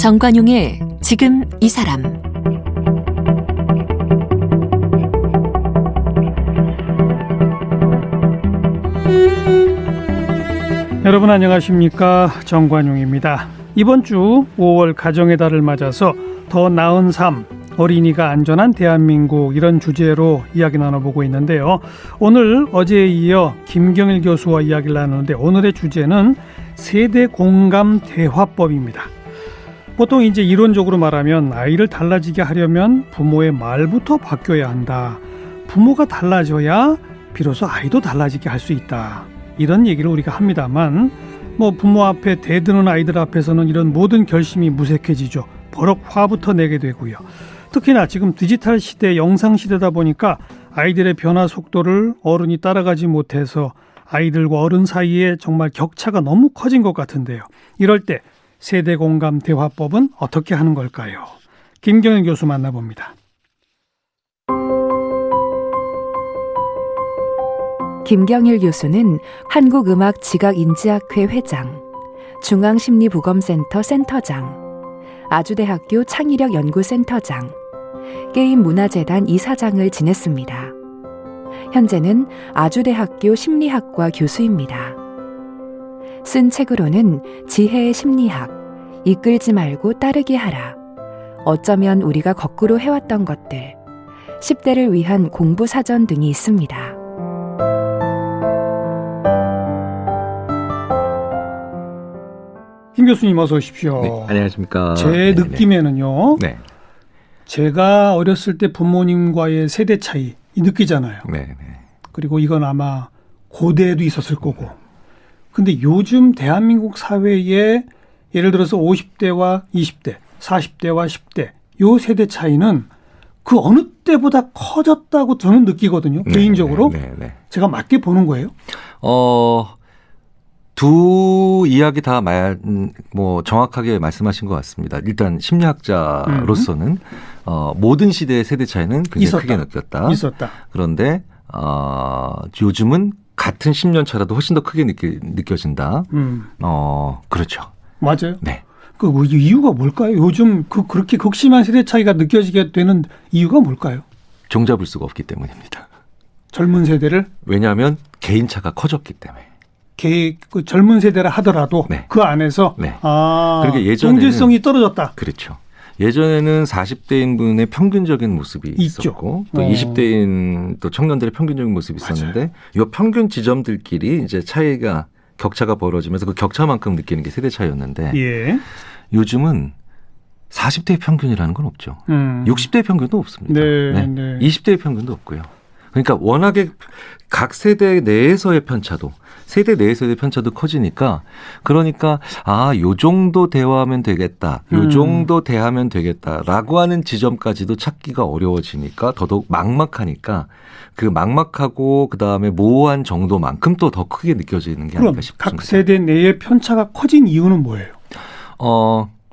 정관용의 지금 이 사람. 여러분 안녕하십니까? 정관용입니다. 이번 주 5월 가정의 달을 맞아서 더 나은 삶, 어린이가 안전한 대한민국, 이런 주제로 이야기 나눠보고 있는데요. 오늘 어제에 이어 김경일 교수와 이야기를 나누는데, 오늘의 주제는 세대 공감 대화법입니다. 보통 이제 이론적으로 말하면 아이를 달라지게 하려면 부모의 말부터 바뀌어야 한다. 부모가 달라져야 비로소 아이도 달라지게 할 수 있다. 이런 얘기를 우리가 합니다만, 부모 앞에 대드는 아이들 앞에서는 이런 모든 결심이 무색해지죠. 버럭 화부터 내게 되고요. 특히나 지금 디지털 시대, 영상 시대다 보니까 아이들의 변화 속도를 어른이 따라가지 못해서 아이들과 어른 사이에 정말 격차가 너무 커진 것 같은데요. 이럴 때 세대 공감 대화법은 어떻게 하는 걸까요? 김경일 교수 만나봅니다. 김경일 교수는 한국음악지각인지학회 회장, 중앙심리보건센터 센터장, 아주대학교 창의력연구센터장, 게임문화재단 이사장을 지냈습니다. 현재는 아주대학교 심리학과 교수입니다. 쓴 책으로는 지혜의 심리학, 이끌지 말고 따르게 하라, 어쩌면 우리가 거꾸로 해왔던 것들, 10대를 위한 공부 사전 등이 있습니다. 김 교수님 어서 오십시오. 네, 안녕하십니까. 제 느낌에는요. 네. 제가 어렸을 때 부모님과의 세대 차이 느끼잖아요. 네. 그리고 이건 아마 고대에도 있었을 거고. 근데 요즘 대한민국 사회에 예를 들어서 50대와 20대, 40대와 10대 요 세대 차이는 그 어느 때보다 커졌다고 저는 느끼거든요. 개인적으로. 제가 맞게 보는 거예요. 두 이야기 다 정확하게 말씀하신 것 같습니다. 일단 심리학자로서는 모든 시대의 세대 차이는 굉장히 크게 느꼈다. 있었다. 그런데 요즘은 같은 10년 차라도 훨씬 더 크게 느껴진다. 그렇죠. 맞아요. 네. 그 이유가 뭘까요? 요즘 그렇게 극심한 세대 차이가 느껴지게 되는 이유가 뭘까요? 종잡을 수가 없기 때문입니다. 젊은 세대를? 왜냐하면 개인차가 커졌기 때문에. 그 젊은 세대라 하더라도 그 안에서 그러니까 예전에는 동질성이 떨어졌다. 그렇죠. 예전에는 40대인 분의 평균적인 모습이 있었고, 또 20대인 또 청년들의 평균적인 모습이 있었는데, 이 평균 지점들끼리 이제 차이가, 격차가 벌어지면서 그 격차만큼 느끼는 게 세대 차이였는데, 요즘은 40대의 평균이라는 건 없죠. 60대의 평균도 없습니다. 20대의 평균도 없고요. 그러니까 워낙에 각 세대 내에서의 편차도, 세대 내에서의 편차도 커지니까, 그러니까 요 정도 대화하면 되겠다, 요 정도 대하면 되겠다라고 하는 지점까지도 찾기가 어려워지니까 더더욱 막막하니까, 그 막막하고 그다음에 모호한 정도만큼 또 더 크게 느껴지는 게 아닐까 싶습니다. 각 세대 내의 편차가 커진 이유는 뭐예요?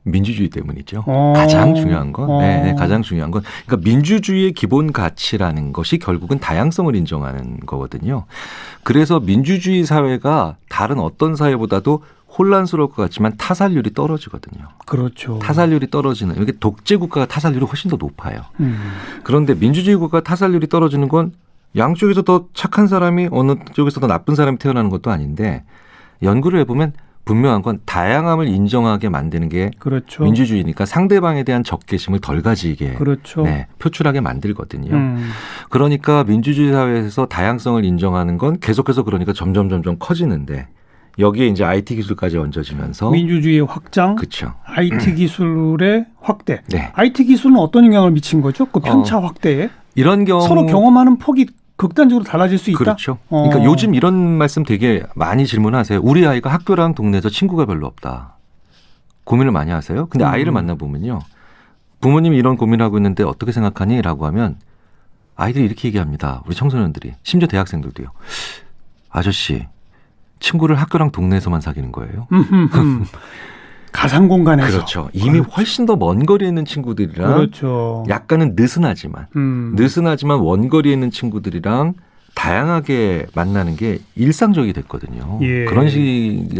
민주주의 때문이죠. 가장 중요한 건. 가장 중요한 건. 그러니까 민주주의의 기본 가치라는 것이 결국은 다양성을 인정하는 거거든요. 그래서 민주주의 사회가 다른 어떤 사회보다도 혼란스러울 것 같지만 타살률이 떨어지거든요. 그렇죠. 타살률이 떨어지는. 이게 독재 국가가 타살률이 훨씬 더 높아요. 그런데 민주주의 국가 타살률이 떨어지는 건 양쪽에서 더 착한 사람이 어느 쪽에서 더 나쁜 사람이 태어나는 것도 아닌데, 연구를 해보면 분명한 건 다양함을 인정하게 만드는 게 민주주의니까 상대방에 대한 적개심을 덜 가지게 표출하게 만들거든요. 그러니까 민주주의 사회에서 다양성을 인정하는 건 계속해서 그러니까 점점 커지는데, 여기에 이제 IT 기술까지 얹어지면서 민주주의의 확장, 그렇죠. IT 기술의 확대. IT 기술은 어떤 영향을 미친 거죠? 그 편차 확대에? 이런 경우 서로 경험하는 폭이 극단적으로 달라질 수 있다? 그렇죠. 그러니까 요즘 이런 말씀 되게 많이 질문하세요. 우리 아이가 학교랑 동네에서 친구가 별로 없다. 고민을 많이 하세요. 근데 아이를 만나보면요, 부모님이 이런 고민을 하고 있는데 어떻게 생각하니? 라고 하면 아이들이 이렇게 얘기합니다. 우리 청소년들이. 심지어 대학생들도요. 아저씨, 친구를 학교랑 동네에서만 사귀는 거예요. 가상 공간에서. 그렇죠. 이미 훨씬 더 먼 거리에 있는 친구들이랑 약간은 느슨하지만 원거리에 있는 친구들이랑 다양하게 만나는 게 일상적이 됐거든요. 예. 그런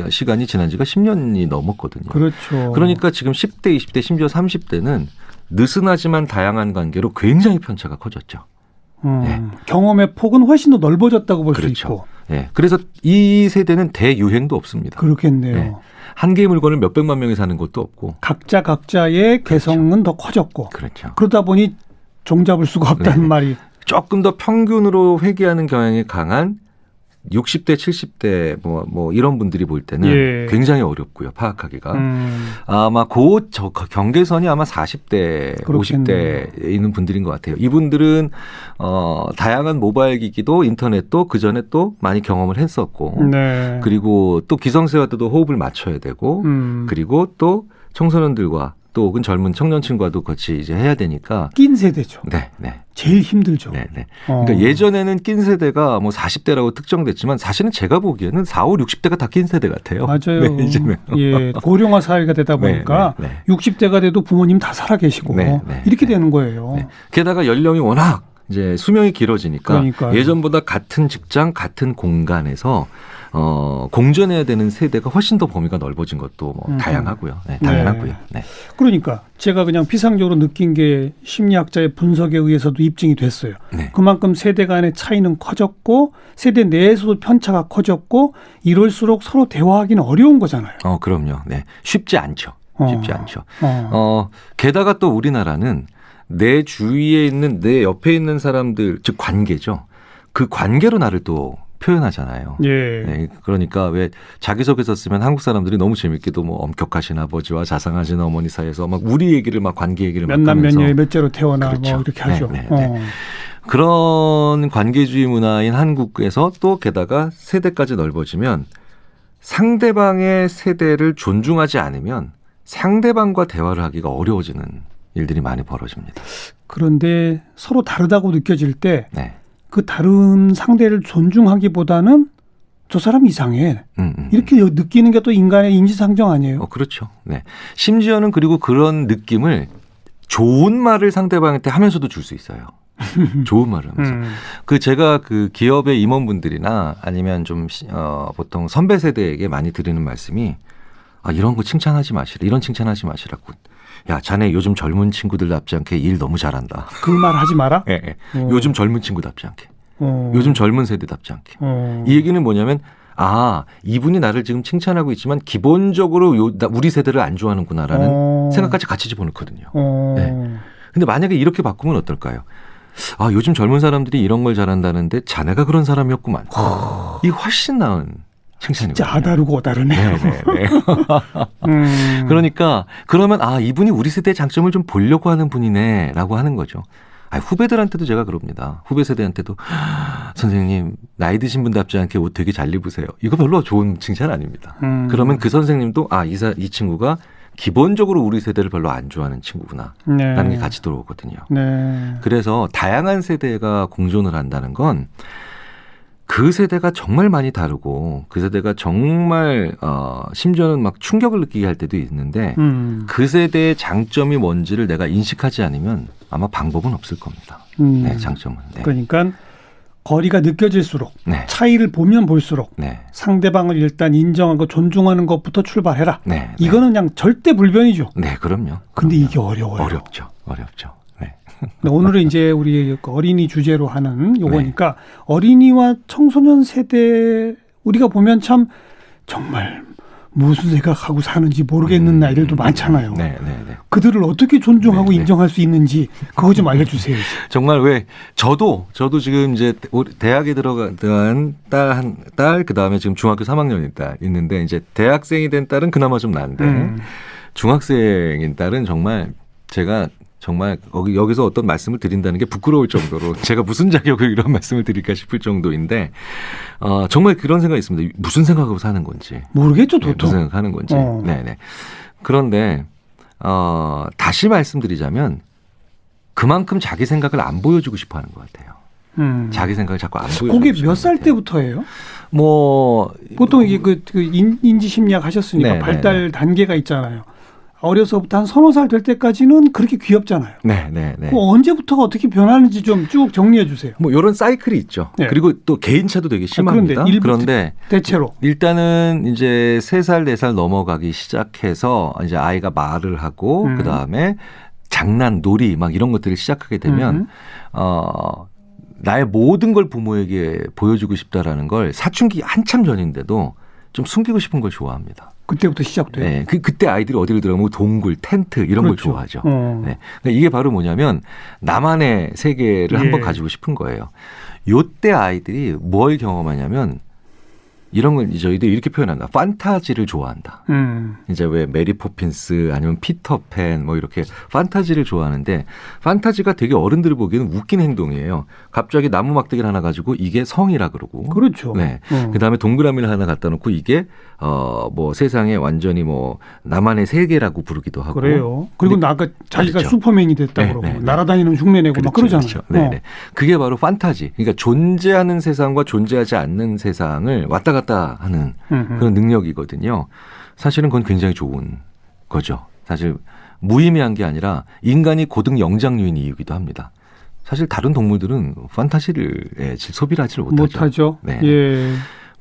시간이 지난 지가 10년이 넘었거든요. 그렇죠. 그러니까 지금 10대, 20대, 심지어 30대는 느슨하지만 다양한 관계로 굉장히 편차가 커졌죠. 네. 경험의 폭은 훨씬 더 넓어졌다고 볼 수 그렇죠. 있고. 네. 그래서 이 세대는 대유행도 없습니다. 그렇겠네요. 네. 한 개의 물건을 몇백만 명이 사는 것도 없고. 각자의 개성은 더 커졌고. 그렇죠. 그러다 보니 종잡을 수가 없다는 네. 말이. 조금 더 평균으로 회귀하는 경향이 강한 60대, 70대 뭐 이런 분들이 볼 때는 예. 굉장히 어렵고요. 파악하기가. 아마 저 경계선이 아마 40대, 그렇겠네요. 50대에 있는 분들인 것 같아요. 이분들은 다양한 모바일 기기도 인터넷도 그전에 또 많이 경험을 했었고 네. 그리고 또 기성세대와도 호흡을 맞춰야 되고 그리고 또 청소년들과 또 혹은 젊은 청년 친구와도 같이 이제 해야 되니까 낀 세대죠. 네. 제일 힘들죠. 네. 그러니까 예전에는 낀 세대가 뭐 40대라고 특정됐지만 사실은 제가 보기에는 4, 5, 60대가 다 낀 세대 같아요. 맞아요. 네, 이제는. 예, 고령화 사회가 되다 보니까 네. 60대가 돼도 부모님 다 살아 계시고 이렇게 되는 거예요. 네. 게다가 연령이 워낙 이제 수명이 길어지니까 그러니까요. 예전보다 같은 직장, 같은 공간에서 공존해야 되는 세대가 훨씬 더 범위가 넓어진 것도 뭐 다양하고요. 네, 당연하고요. 네. 그러니까 제가 그냥 피상적으로 느낀 게 심리학자의 분석에 의해서도 입증이 됐어요. 네. 그만큼 세대 간의 차이는 커졌고 세대 내에서도 편차가 커졌고 이럴수록 서로 대화하기는 어려운 거잖아요. 그럼요. 네. 쉽지 않죠. 쉽지 않죠. 게다가 또 우리나라는 내 주위에 있는 내 옆에 있는 사람들 즉 관계죠. 그 관계로 나를 또 표현하잖아요. 예. 네, 그러니까 왜 자기소개서 쓰면 한국 사람들이 너무 재밌게도 뭐 엄격하신 아버지와 자상하신 어머니 사이에서 막 우리 얘기를 막 관계 얘기를 막 몇남 하면서 몇녀에 몇째로 태어나 그렇죠. 뭐 이렇게 하죠. 네. 그런 관계주의 문화인 한국에서 또 게다가 세대까지 넓어지면 상대방의 세대를 존중하지 않으면 상대방과 대화를 하기가 어려워지는 일들이 많이 벌어집니다. 그런데 서로 다르다고 느껴질 때 네. 그 다른 상대를 존중하기보다는 저 사람 이상해. 이렇게 느끼는 게 또 인간의 인지상정 아니에요? 그렇죠. 네. 심지어는 그리고 그런 느낌을 좋은 말을 상대방한테 하면서도 줄 수 있어요. 좋은 말을 하면서. 제가 그 기업의 임원분들이나 아니면 좀 보통 선배 세대에게 많이 드리는 말씀이 이런 거 칭찬하지 마시라. 이런 칭찬하지 마시라고. 야, 자네 요즘 젊은 친구들답지 않게 일 너무 잘한다. 그 말 하지 마라? 네. 요즘 젊은 친구답지 않게. 요즘 젊은 세대답지 않게. 이 얘기는 뭐냐면 이분이 나를 지금 칭찬하고 있지만 기본적으로 우리 세대를 안 좋아하는구나라는 생각까지 같이 집어넣거든요. 네. 근데 만약에 이렇게 바꾸면 어떨까요? 요즘 젊은 사람들이 이런 걸 잘한다는데 자네가 그런 사람이었구만. 이게 훨씬 나은 칭찬이거든요. 진짜 다르고 다르네요. 네. 그러니까 그러면 이분이 우리 세대의 장점을 좀 보려고 하는 분이네라고 하는 거죠. 후배들한테도 제가 그럽니다. 후배 세대한테도 선생님 나이 드신 분답지 않게 옷 되게 잘 입으세요. 이거 별로 좋은 칭찬 아닙니다. 그러면 그 선생님도 이 친구가 기본적으로 우리 세대를 별로 안 좋아하는 친구구나 라는 게 같이 들어오거든요. 네. 그래서 다양한 세대가 공존을 한다는 건 그 세대가 정말 많이 다르고 그 세대가 정말 심지어는 막 충격을 느끼게 할 때도 있는데 그 세대의 장점이 뭔지를 내가 인식하지 않으면 아마 방법은 없을 겁니다. 네, 장점은. 네. 그러니까 거리가 느껴질수록 네. 차이를 보면 볼수록 네. 상대방을 일단 인정하고 존중하는 것부터 출발해라. 네. 이거는 그냥 절대 불변이죠. 네, 그럼요. 근데 이게 어려워요. 어렵죠. 네. 오늘은 이제 우리 어린이 주제로 하는 요거니까 어린이와 청소년 세대 우리가 보면 참 정말 무슨 생각하고 사는지 모르겠는 나이들도 많잖아요. 네. 그들을 어떻게 존중하고 인정할 수 있는지 그거 좀 알려주세요. 정말 왜 저도 지금 이제 대학에 들어간 딸 그다음에 지금 중학교 3학년인 딸 있는데 이제 대학생이 된 딸은 그나마 좀 나은데 중학생인 딸은 정말 제가 정말 여기서 어떤 말씀을 드린다는 게 부끄러울 정도로 제가 무슨 자격으로 이런 말씀을 드릴까 싶을 정도인데 정말 그런 생각이 있습니다. 무슨 생각으로 사는 건지. 모르겠죠. 도통. 무슨 생각하는 건지. 네네. 그런데 다시 말씀드리자면 그만큼 자기 생각을 안 보여주고 싶어하는 것 같아요. 자기 생각을 자꾸 안 보여주고 그게 몇 살 때부터예요? 보통 이게 인지 심리학 하셨으니까 발달 단계가 있잖아요. 어려서부터 한 서너 살 될 때까지는 그렇게 귀엽잖아요. 네. 그 언제부터가 어떻게 변하는지 좀 쭉 정리해 주세요. 뭐 이런 사이클이 있죠. 네. 그리고 또 개인차도 되게 심합니다. 그런데 대체로 일단은 이제 3살, 4살 넘어가기 시작해서 이제 아이가 말을 하고 그다음에 장난, 놀이 막 이런 것들을 시작하게 되면 나의 모든 걸 부모에게 보여주고 싶다라는 걸 사춘기 한참 전인데도 좀 숨기고 싶은 걸 좋아합니다. 그때부터 시작돼요. 네, 그때 아이들이 어디를 들어가면 동굴, 텐트 이런 걸 좋아하죠. 네. 그러니까 이게 바로 뭐냐면 나만의 세계를 한번 가지고 싶은 거예요. 요때 아이들이 뭘 경험하냐면 이런 걸 저희도 이렇게 표현한다. 판타지를 좋아한다. 이제 왜 메리 포핀스 아니면 피터팬 뭐 이렇게 판타지를 좋아하는데 판타지가 되게 어른들이 보기에는 웃긴 행동이에요. 갑자기 나무 막대기를 하나 가지고 이게 성이라 그러고. 그렇죠. 네. 그다음에 동그라미를 하나 갖다 놓고 이게 뭐 세상에 완전히 뭐 나만의 세계라고 부르기도 하고. 그래요. 그리고 아까 자기가 그렇죠. 슈퍼맨이 됐다 그러고 날아다니는 흉내 내고 막 그러잖아요. 그렇죠. 네. 그게 바로 판타지. 그러니까 존재하는 세상과 존재하지 않는 세상을 왔다 갔다 하는 그런 능력이거든요. 사실은 그건 굉장히 좋은 거죠. 사실 무의미한 게 아니라 인간이 고등 영장류인 이유기도 합니다. 사실 다른 동물들은 판타지를 소비를 하지 못하죠. 네. 예.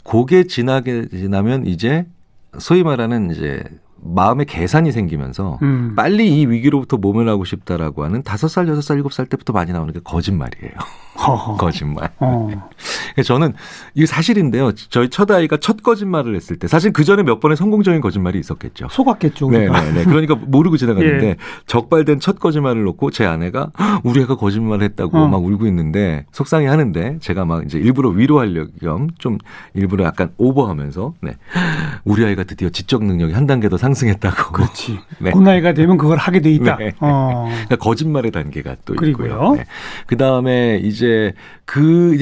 그게 지나면 이제 소위 말하는 이제 마음의 계산이 생기면서 빨리 이 위기로부터 모면하고 싶다라고 하는 5살, 6살, 7살 때부터 많이 나오는 게 거짓말이에요. 거짓말. 저는 이게 사실인데요. 저희 첫 아이가 첫 거짓말을 했을 때 사실 그 전에 몇 번의 성공적인 거짓말이 있었겠죠. 속았겠죠. 네. 그러니까 모르고 지나갔는데 예. 적발된 첫 거짓말을 놓고 제 아내가 우리 애가 거짓말을 했다고 막 울고 있는데 속상해하는데 제가 막 이제 일부러 위로하려고 겸 좀 일부러 약간 오버하면서 네. 우리 아이가 드디어 지적 능력이 한 단계 더 상승했다고. 그렇지. 네. 그 나이가 되면 그걸 하게 돼 있다. 네. 그러니까 거짓말의 단계가 또 있고요. 네. 그 다음에 이제 이제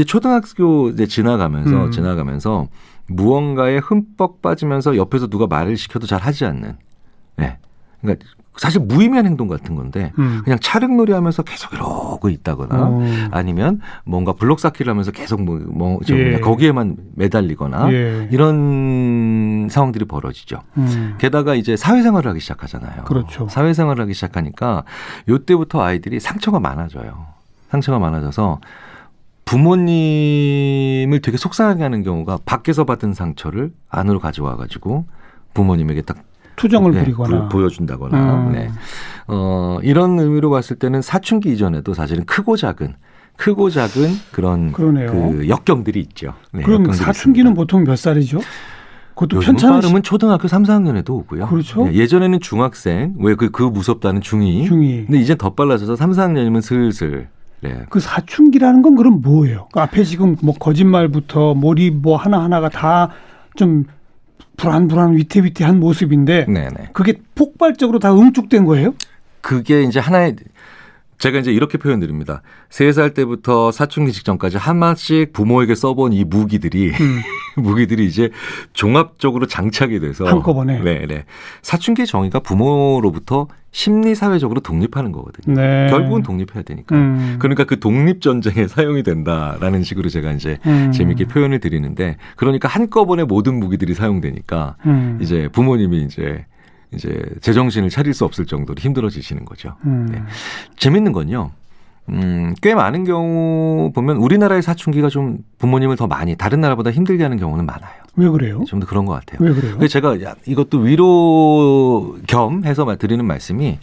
초등학교 이제 지나가면서 무언가에 흠뻑 빠지면서 옆에서 누가 말을 시켜도 잘 하지 않는. 네. 그러니까 사실 무의미한 행동 같은 건데 그냥 차량놀이 하면서 계속 이러고 있다거나 아니면 뭔가 블록 쌓기를 하면서 계속 거기에만 매달리거나 이런 상황들이 벌어지죠. 게다가 이제 사회생활을 하기 시작하잖아요. 그렇죠. 사회생활을 하기 시작하니까 이때부터 아이들이 상처가 많아져요. 상처가 많아져서 부모님을 되게 속상하게 하는 경우가 밖에서 받은 상처를 안으로 가져와 가지고 부모님에게 딱 투정을 부리거나 보여준다거나 네. 이런 의미로 봤을 때는 사춘기 이전에도 사실은 크고 작은 그런 그 역경들이 있죠. 네, 그럼 역경들이 사춘기는 있습니다. 보통 몇 살이죠? 그것도 요즘 빠르면 초등학교 3, 4학년에도 오고요. 그렇죠. 네, 예전에는 중학생 왜 그 무섭다는 중2. 근데 이제 더 빨라져서 3, 4학년이면 슬슬. 네. 그 사춘기라는 건 그럼 뭐예요? 그 앞에 지금 뭐 거짓말부터 몰입 뭐 하나하나가 다 좀 불안불안 위태위태한 모습인데 네네. 그게 폭발적으로 다 응축된 거예요? 그게 이제 하나의 제가 이제 이렇게 표현드립니다. 3살 때부터 사춘기 직전까지 하나씩 부모에게 써본 이 무기들이 이제 종합적으로 장착이 돼서 한꺼번에. 네. 사춘기의 정의가 부모로부터 심리 사회적으로 독립하는 거거든요. 네. 결국은 독립해야 되니까. 그러니까 그 독립 전쟁에 사용이 된다라는 식으로 제가 이제 재미있게 표현을 드리는데 그러니까 한꺼번에 모든 무기들이 사용되니까 이제 부모님이 이제 제정신을 차릴 수 없을 정도로 힘들어지시는 거죠. 네. 재밌는 건요. 꽤 많은 경우 보면 우리나라의 사춘기가 좀 부모님을 더 많이 다른 나라보다 힘들게 하는 경우는 많아요. 왜 그래요? 좀 더 그런 것 같아요. 왜 그래요? 그래서 제가 이것도 위로 겸 해서 드리는 말씀이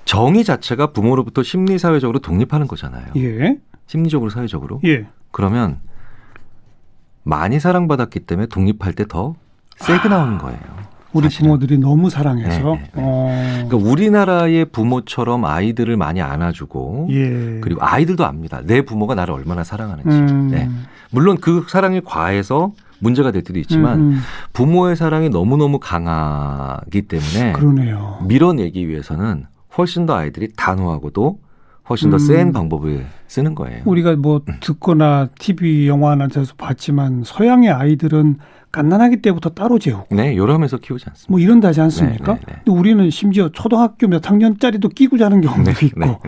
정의 자체가 부모로부터 심리사회적으로 독립하는 거잖아요. 예. 심리적으로 사회적으로. 예. 그러면 많이 사랑받았기 때문에 독립할 때 더 세게 나오는 거예요. 우리 사실은. 부모들이 너무 사랑해서. 네. 그러니까 우리나라의 부모처럼 아이들을 많이 안아주고 그리고 아이들도 압니다. 내 부모가 나를 얼마나 사랑하는지. 네. 물론 그 사랑이 과해서 문제가 될 때도 있지만 부모의 사랑이 너무너무 강하기 때문에 그러네요. 밀어내기 위해서는 훨씬 더 아이들이 단호하고도 훨씬 더 센 방법을 쓰는 거예요. 우리가 뭐 듣거나 TV 영화나 데서 봤지만 서양의 아이들은 갓난아기 때부터 따로 재우고 네, 요러면서 키우지 않습니다. 뭐 이런다지 않습니까? 네. 근데 우리는 심지어 초등학교 몇 학년짜리도 끼고 자는 경우도 있고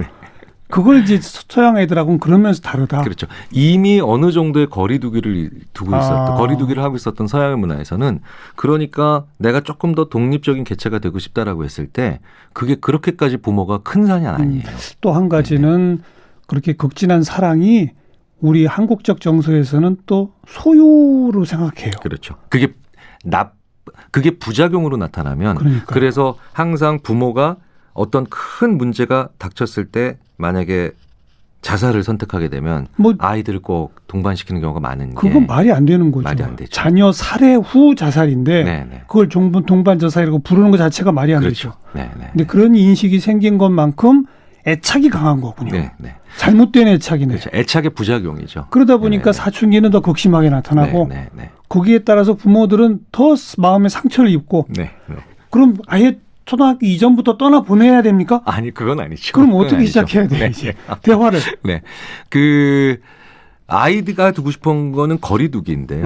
그걸 이제 서양 애들하고는 그러면서 다르다. 그렇죠. 이미 어느 정도의 거리두기를 두고 있었던, 아. 거리두기를 하고 있었던 서양의 문화에서는 그러니까 내가 조금 더 독립적인 개체가 되고 싶다라고 했을 때 그게 그렇게까지 부모가 큰 산이 아니에요. 또 한 가지는 그렇게 극진한 사랑이 우리 한국적 정서에서는 또 소유로 생각해요. 그렇죠. 그게 부작용으로 나타나면 그러니까요. 그래서 항상 부모가 어떤 큰 문제가 닥쳤을 때 만약에 자살을 선택하게 되면 뭐 아이들을 꼭 동반시키는 경우가 많은 게 그건 말이 안 되는 거죠. 말이 안 되죠. 자녀 살해 후 자살인데 네네. 그걸 동반 자살이라고 부르는 것 자체가 말이 안 그렇죠. 되죠. 네네. 근데 그런 인식이 생긴 것만큼 애착이 강한 거군요. 네네. 잘못된 애착이네. 그렇죠. 애착의 부작용이죠. 그러다 보니까 네네. 사춘기는 더 극심하게 나타나고 네네. 거기에 따라서 부모들은 더 마음에 상처를 입고 네. 네. 그럼 아예 초등학교 이전부터 떠나 보내야 됩니까? 아니 그건 아니죠. 그럼 그건 어떻게 아니죠. 시작해야 돼 네. 이제 대화를? 네. 아이가 두고 싶은 거는 거리두기인데요.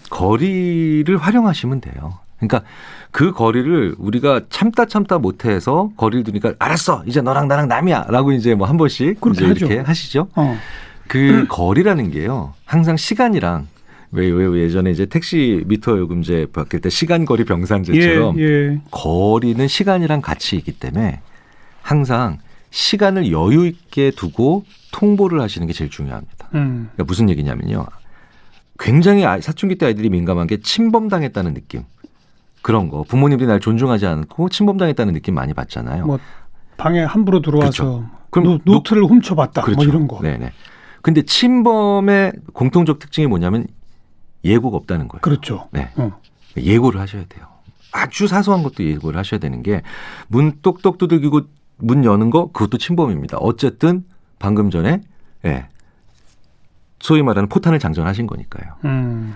거리를 활용하시면 돼요. 그러니까 그 거리를 우리가 참다 못해서 거리를 두니까 알았어 이제 너랑 나랑 남이야라고 이제 뭐 한 번씩 그렇게 이제 하죠. 이렇게 하시죠. 어. 그 거리라는 게요. 항상 시간이랑 왜 예전에 이제 택시 미터 요금제 바뀔 때 시간 거리 병산제처럼 예. 거리는 시간이랑 같이 있기 때문에 항상 시간을 여유 있게 두고 통보를 하시는 게 제일 중요합니다. 그러니까 무슨 얘기냐면요. 굉장히 사춘기 때 아이들이 민감한 게 침범당했다는 느낌. 그런 거. 부모님들이 날 존중하지 않고 침범당했다는 느낌 많이 받잖아요. 뭐 방에 함부로 들어와서 그렇죠. 그럼 노트를 훔쳐봤다. 그렇죠. 뭐 이런 거. 네네. 근데 침범의 공통적 특징이 뭐냐면 예고가 없다는 거예요. 그렇죠. 네. 예고를 하셔야 돼요. 아주 사소한 것도 예고를 하셔야 되는 게 문 똑똑 두들기고 문 여는 거 그것도 침범입니다. 어쨌든 방금 전에 소위 말하는 포탄을 장전하신 거니까요.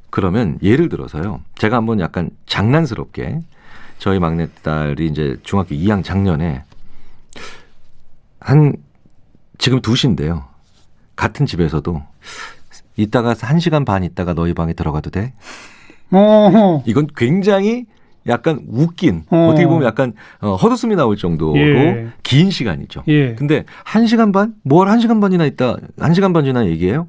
그러면 예를 들어서요. 제가 한번 약간 장난스럽게 저희 막내딸이 이제 중학교 2학년 작년에 지금 2시인데요. 같은 집에서도 이따가 1시간 반 있다가 너희 방에 들어가도 돼? 어허. 이건 굉장히 약간 웃긴 어떻게 보면 약간 헛웃음이 나올 정도로 예. 긴 시간이죠. 예. 근데 1시간 반? 뭘 1시간 반이나 있다 1시간 반 전에 얘기해요?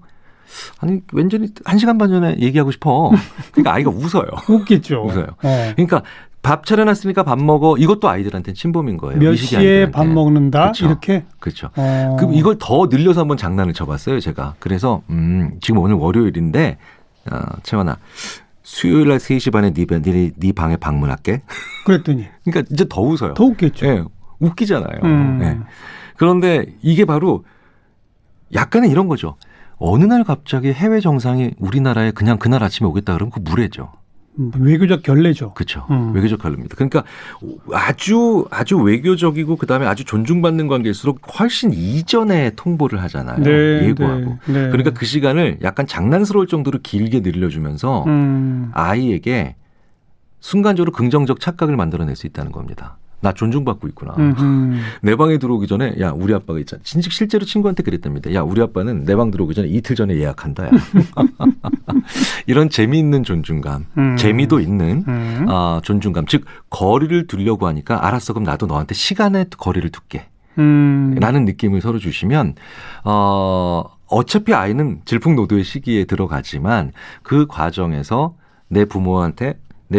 아니 왠지 1시간 반 전에 얘기하고 싶어. 그러니까 아이가 웃어요. 웃겠죠. 웃어요. 그러니까 밥 차려놨으니까 밥 먹어. 이것도 아이들한테는 침범인 거예요. 몇 이 시기 시에 아이들한테는. 밥 먹는다? 그렇죠. 이렇게? 그렇죠. 그럼 이걸 더 늘려서 한번 장난을 쳐봤어요. 제가. 그래서 지금 오늘 월요일인데 채원아 수요일 날 3시 반에 네 방에 방문할게. 그랬더니. 그러니까 이제 더 웃어요. 더 웃겠죠. 네, 웃기잖아요. 네. 그런데 이게 바로 약간은 이런 거죠. 어느 날 갑자기 해외 정상이 우리나라에 그냥 그날 아침에 오겠다 그러면 그 무례죠. 외교적 결례죠. 그렇죠. 외교적 결례입니다. 그러니까 아주 외교적이고 그다음에 아주 존중받는 관계일수록 훨씬 이전에 통보를 하잖아요. 네, 예고하고. 네. 그러니까 그 시간을 약간 장난스러울 정도로 길게 늘려주면서 아이에게 순간적으로 긍정적 착각을 만들어낼 수 있다는 겁니다. 나 존중받고 있구나. 내 방에 들어오기 전에 야 우리 아빠가 있잖아. 진짜 실제로 친구한테 그랬답니다. 야 우리 아빠는 내 방 들어오기 전에 이틀 전에 예약한다. 야. 이런 재미있는 존중감, 재미도 있는 존중감. 즉 거리를 두려고 하니까 알았어 그럼 나도 너한테 시간의 거리를 둘게. 라는 느낌을 서로 주시면 어차피 아이는 질풍노도의 시기에 들어가지만 그 과정에서 내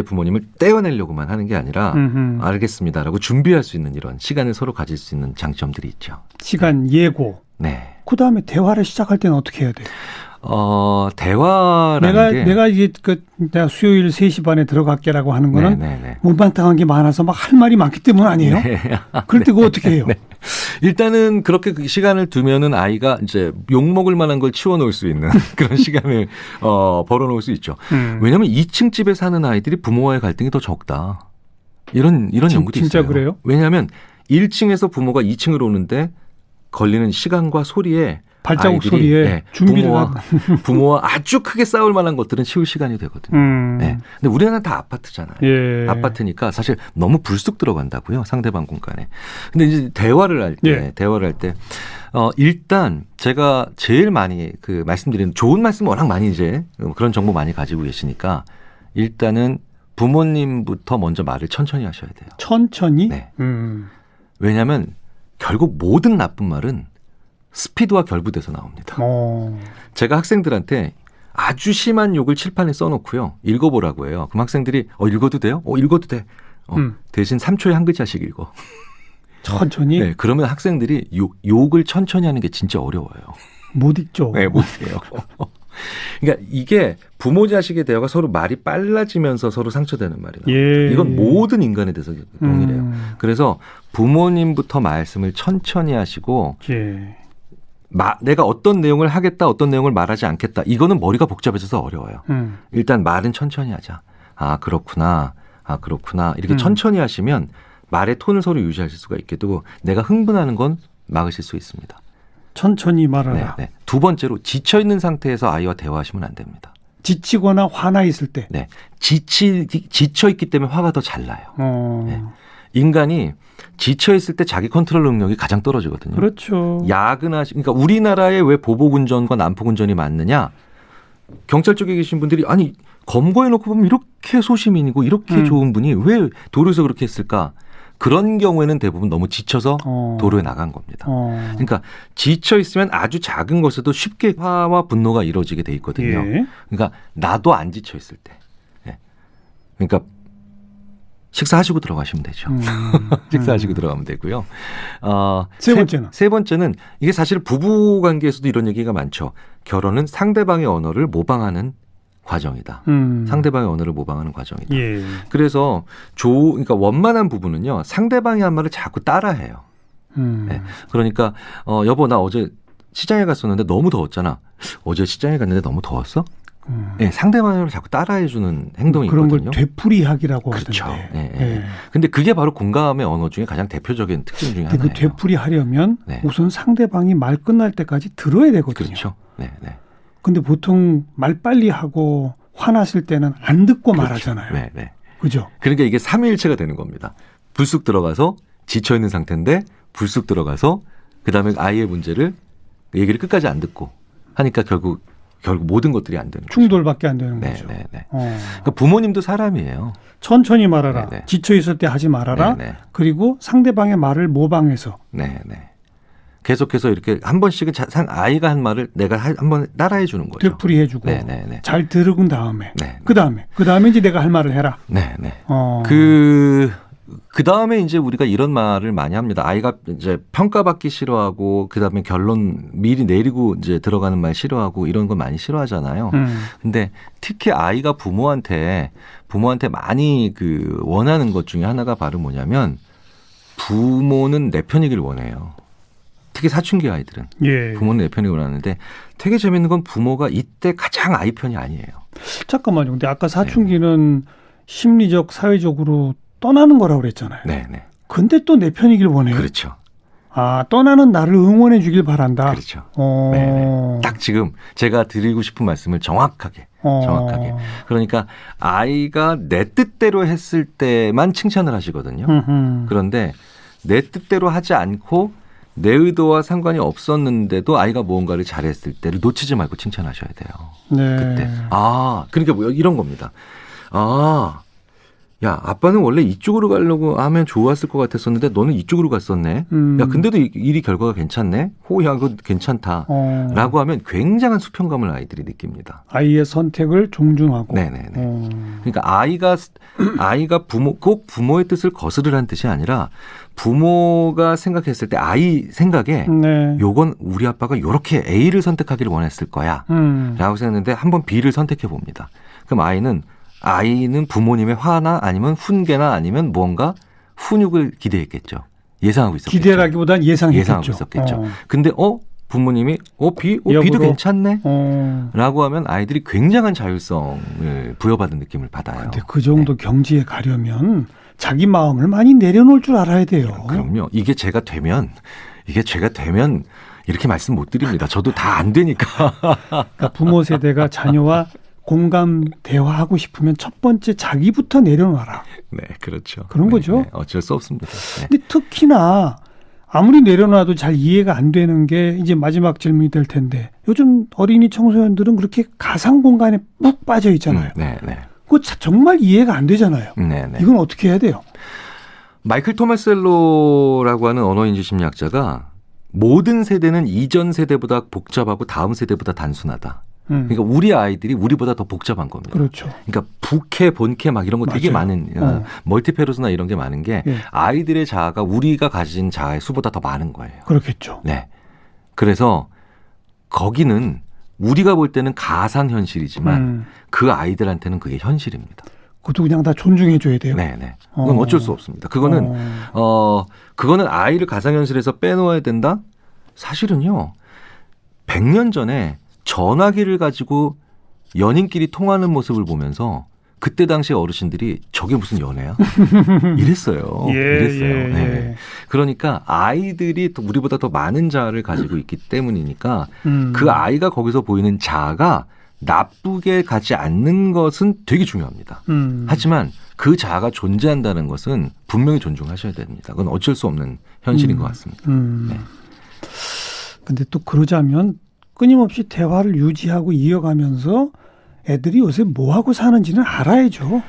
부모님을 떼어내려고만 하는 게 아니라 알겠습니다라고 준비할 수 있는 이런 시간을 서로 가질 수 있는 장점들이 있죠. 시간 예고. 네. 그다음에 대화를 시작할 때는 어떻게 해야 돼요? 대화라는 게 내가 이제 내가 수요일 3시 반에 들어갈게라고 하는 거는 네네네. 못마땅한 게 많아서 막 할 말이 많기 때문 아니에요? 네. 그럴 때 그거 어떻게 해요? 네. 일단은 그렇게 시간을 두면은 아이가 이제 욕먹을 만한 걸 치워놓을 수 있는 그런 시간을 벌어놓을 수 있죠. 왜냐하면 2층 집에 사는 아이들이 부모와의 갈등이 더 적다. 이런 연구도 진짜 있어요. 그래요? 왜냐하면 1층에서 부모가 2층으로 오는데 걸리는 시간과 소리에 발자국 아이들이, 소리에 준비를 부모와 아주 크게 싸울 만한 것들은 치울 시간이 되거든요. 네. 근데 우리나라는 다 아파트잖아요. 예. 아파트니까 사실 너무 불쑥 들어간다고요. 상대방 공간에. 근데 이제 대화를 할 때, 일단 제가 제일 많이 말씀드리는 좋은 말씀 워낙 많이 이제 그런 정보 많이 가지고 계시니까 일단은 부모님부터 먼저 말을 천천히 하셔야 돼요. 천천히? 네. 왜냐하면 결국 모든 나쁜 말은 스피드와 결부돼서 나옵니다. 어. 제가 학생들한테 아주 심한 욕을 칠판에 써놓고요. 읽어보라고 해요. 그럼 학생들이 읽어도 돼요? 읽어도 돼. 대신 3초에 한 글자씩 읽어. 천천히? 네, 그러면 학생들이 욕을 천천히 하는 게 진짜 어려워요. 못 읽죠. 네, 못 해요. 그러니까 이게 부모 자식의 대화가 서로 말이 빨라지면서 서로 상처되는 말이에요. 예. 이건 모든 인간에 대해서 동일해요. 그래서 부모님부터 말씀을 천천히 하시고 예. 내가 어떤 내용을 하겠다, 어떤 내용을 말하지 않겠다. 이거는 머리가 복잡해져서 어려워요. 일단 말은 천천히 하자. 아, 그렇구나. 아, 그렇구나. 이렇게 천천히 하시면 말의 톤을 서로 유지하실 수가 있게 되고 내가 흥분하는 건 막으실 수 있습니다. 천천히 말하라. 네. 두 번째로 지쳐있는 상태에서 아이와 대화하시면 안 됩니다. 지치거나 화나 있을 때. 네. 지쳐있기 때문에 화가 더 잘 나요. 네. 인간이 지쳐있을 때 자기 컨트롤 능력이 가장 떨어지거든요. 그렇죠. 그러니까 우리나라에 왜 보복운전과 난폭운전이 많느냐. 경찰 쪽에 계신 분들이 아니 검거해놓고 보면 이렇게 소시민이고 이렇게 좋은 분이 왜 도로에서 그렇게 했을까. 그런 경우에는 대부분 너무 지쳐서 도로에 나간 겁니다. 그러니까 지쳐 있으면 아주 작은 것에도 쉽게 화와 분노가 이루어지게 돼 있거든요. 예. 그러니까 나도 안 지쳐 있을 때. 예. 그러니까 식사하시고 들어가시면 되죠. 식사하시고 들어가면 되고요. 세 번째는? 세 번째는 이게 사실 부부 관계에서도 이런 얘기가 많죠. 결혼은 상대방의 언어를 모방하는 과정이다. 상대방의 언어를 모방하는 과정이다. 예. 그래서 그러니까 원만한 부부는요. 상대방이 한 말을 자꾸 따라해요. 네. 그러니까 여보 나 어제 시장에 갔었는데 너무 더웠잖아. 어제 시장에 갔는데 너무 더웠어? 네, 상대방을 자꾸 따라해주는 행동이 그런 있거든요. 걸 되풀이하기라고 그렇죠. 하던데. 네, 네. 예. 근데 그게 바로 공감의 언어 중에 가장 대표적인 특징 중에 하나예요. 그 되풀이하려면 네. 우선 상대방이 말 끝날 때까지 들어야 되거든요. 그렇죠. 네, 네. 근데 보통 말 빨리 하고 화났을 때는 안 듣고 그렇죠. 말하잖아요. 네, 네. 그죠? 그러니까 이게 삼위일체가 되는 겁니다. 불쑥 들어가서 지쳐 있는 상태인데 불쑥 들어가서 그다음에 아이의 문제를 얘기를 끝까지 안 듣고 하니까 결국 모든 것들이 안 되는 거죠. 충돌밖에 안 되는 네, 거죠. 네, 네. 그러니까 부모님도 사람이에요. 천천히 말하라. 네, 네. 지쳐 있을 때 하지 말아라. 네, 네. 그리고 상대방의 말을 모방해서. 네, 네. 계속해서 이렇게 한 번씩은 아이가 한 말을 내가 한번 따라해 주는 거죠. 되풀이해주고 네, 네, 네. 잘 들은 다음에 네, 그 다음에 이제 내가 할 말을 해라. 네, 네. 그 다음에 이제 우리가 이런 말을 많이 합니다. 아이가 이제 평가받기 싫어하고 그 다음에 결론 미리 내리고 이제 들어가는 말 싫어하고 이런 거 많이 싫어하잖아요. 근데 특히 아이가 부모한테 많이 원하는 것 중에 하나가 바로 뭐냐면 부모는 내 편이길 원해요. 특히 사춘기 아이들은 예. 부모는 내 편이길 원하는데 되게 재밌는 건 부모가 이때 가장 아이 편이 아니에요. 잠깐만요. 근데 아까 사춘기는 심리적, 사회적으로 떠나는 거라고 그랬잖아요. 네, 네. 근데 또 내 편이길 원해요. 그렇죠. 아, 떠나는 나를 응원해 주길 바란다. 그렇죠. 네, 네. 딱 지금 제가 드리고 싶은 말씀을 정확하게. 그러니까 아이가 내 뜻대로 했을 때만 칭찬을 하시거든요. 그런데 내 뜻대로 하지 않고 내 의도와 상관이 없었는데도 아이가 무언가를 잘했을 때를 놓치지 말고 칭찬하셔야 돼요. 네. 그때. 그러니까 뭐 이런 겁니다. 야, 아빠는 원래 이쪽으로 가려고 하면 좋았을 것 같았었는데 너는 이쪽으로 갔었네. 야, 근데도 일이 결과가 괜찮네. 야, 그거 괜찮다. 라고 하면 굉장한 수평감을 아이들이 느낍니다. 아이의 선택을 존중하고. 네네네. 그러니까 아이가 꼭 부모의 뜻을 거스르라는 뜻이 아니라 부모가 생각했을 때 아이 생각에 요건 우리 아빠가 요렇게 A를 선택하기를 원했을 거야. 라고 생각했는데 한번 B를 선택해 봅니다. 그럼 아이는 부모님의 화나 아니면 훈계나 아니면 무언가 훈육을 기대했겠죠. 예상하고 있었겠죠. 기대라기보단 예상했겠죠. 예상하고 있었겠죠. 근데 근데 B도 괜찮네? 라고 하면 아이들이 굉장한 자율성을 부여받은 느낌을 받아요. 근데 그 정도 경지에 가려면 자기 마음을 많이 내려놓을 줄 알아야 돼요. 그럼요. 이게 제가 되면 이렇게 말씀 못 드립니다. 저도 다 안 되니까. 그러니까 부모 세대가 자녀와 공감 대화하고 싶으면 첫 번째 자기부터 내려놔라. 네, 그렇죠. 그런 거죠. 네, 어쩔 수 없습니다. 네. 근데 특히나 아무리 내려놔도 잘 이해가 안 되는 게 이제 마지막 질문이 될 텐데 요즘 어린이 청소년들은 그렇게 가상 공간에 푹 빠져 있잖아요. 네, 네. 그거 정말 이해가 안 되잖아요. 네, 네. 이건 어떻게 해야 돼요? 마이클 토마셀로라고 하는 언어인지 심리학자가 모든 세대는 이전 세대보다 복잡하고 다음 세대보다 단순하다. 그러니까 우리 아이들이 우리보다 더 복잡한 겁니다. 그렇죠. 그러니까 부캐, 본캐 막 이런 거 되게 맞아요. 많은 멀티페르소나 이런 게 많은 게 예. 아이들의 자아가 우리가 가진 자아의 수보다 더 많은 거예요. 그렇겠죠. 네. 그래서 거기는 우리가 볼 때는 가상 현실이지만 그 아이들한테는 그게 현실입니다. 그것도 그냥 다 존중해 줘야 돼요. 네. 그건 어쩔 수 없습니다. 그거는 그거는 아이를 가상 현실에서 빼놓아야 된다? 사실은요. 100년 전에 전화기를 가지고 연인끼리 통하는 모습을 보면서 그때 당시 어르신들이 저게 무슨 연애야? 이랬어요. 이랬어요. 네. 그러니까 아이들이 우리보다 더 많은 자아를 가지고 있기 때문이니까 그 아이가 거기서 보이는 자아가 나쁘게 가지 않는 것은 되게 중요합니다. 하지만 그 자아가 존재한다는 것은 분명히 존중하셔야 됩니다. 그건 어쩔 수 없는 현실인 것 같습니다. 네. 근데 또 그러자면 끊임없이 대화를 유지하고 이어가면서 애들이 요새 뭐 하고 사는지는 알아야죠.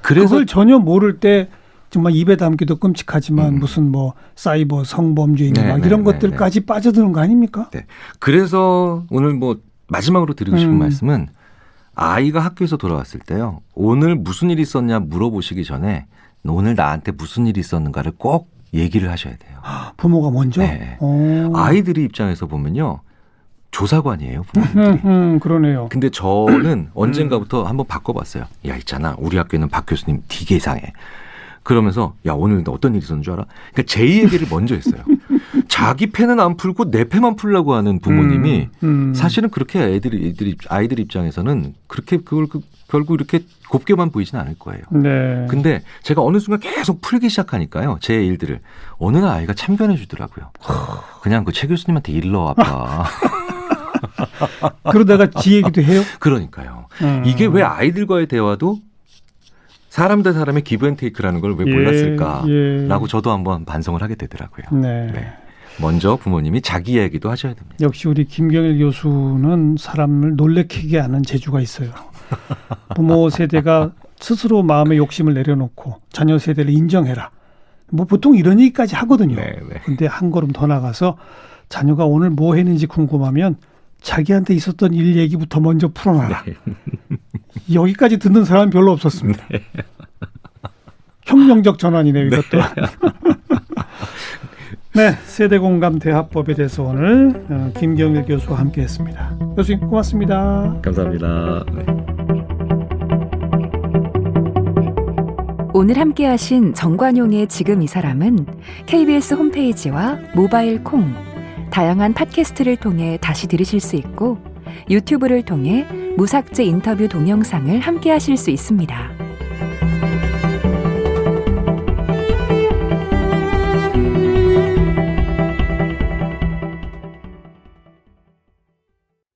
그래서 그걸 전혀 모를 때 정말 입에 담기도 끔찍하지만 무슨 뭐 사이버 성범죄인 막 이런 것들까지 빠져드는 거 아닙니까? 네. 그래서 오늘 뭐 마지막으로 드리고 싶은 말씀은 아이가 학교에서 돌아왔을 때요. 오늘 무슨 일이 있었냐 물어보시기 전에 오늘 나한테 무슨 일이 있었는가를 꼭 얘기를 하셔야 돼요. 부모가 먼저? 네. 아이들이 입장에서 보면요. 조사관이에요, 부모님들이. 그러네요. 근데 저는 언젠가부터 한번 바꿔봤어요. 야, 있잖아. 우리 학교에는 박 교수님 되게 이상해. 그러면서 야, 오늘 너 어떤 일이 있었는 줄 알아? 그러니까 제 얘기를 먼저 했어요. 자기 패는 안 풀고 내 패만 풀려고 하는 부모님이 사실은 그렇게 아이들 입장에서는 그렇게 그걸 결국 이렇게 곱게만 보이지는 않을 거예요. 네. 근데 제가 어느 순간 계속 풀기 시작하니까요. 제 일들을. 어느 날 아이가 참견해 주더라고요. 그냥 그 최 교수님한테 일러 아빠. 그러다가 지 얘기도 해요? 그러니까요. 이게 왜 아이들과의 대화도 사람 대 사람의 기브앤테이크라는 걸 왜 몰랐을까라고 저도 한번 반성을 하게 되더라고요. 네. 먼저 부모님이 자기 이야기도 하셔야 됩니다. 역시 우리 김경일 교수는 사람을 놀래키게 하는 재주가 있어요. 부모 세대가 스스로 마음의 욕심을 내려놓고 자녀 세대를 인정해라. 뭐 보통 이런 얘기까지 하거든요. 근데 한 걸음 더 나가서 자녀가 오늘 뭐 했는지 궁금하면 자기한테 있었던 일 얘기부터 먼저 풀어놔라. 여기까지 듣는 사람은 별로 없었습니다. 혁명적 전환이네요, 이것도. 네, 세대공감 대화법에 대해서 오늘 김경일 교수와 함께했습니다. 교수님 고맙습니다. 감사합니다. 오늘 함께하신 정관용의 지금 이 사람은 KBS 홈페이지와 모바일 콩, 다양한 팟캐스트를 통해 다시 들으실 수 있고 유튜브를 통해 무삭제 인터뷰 동영상을 함께하실 수 있습니다.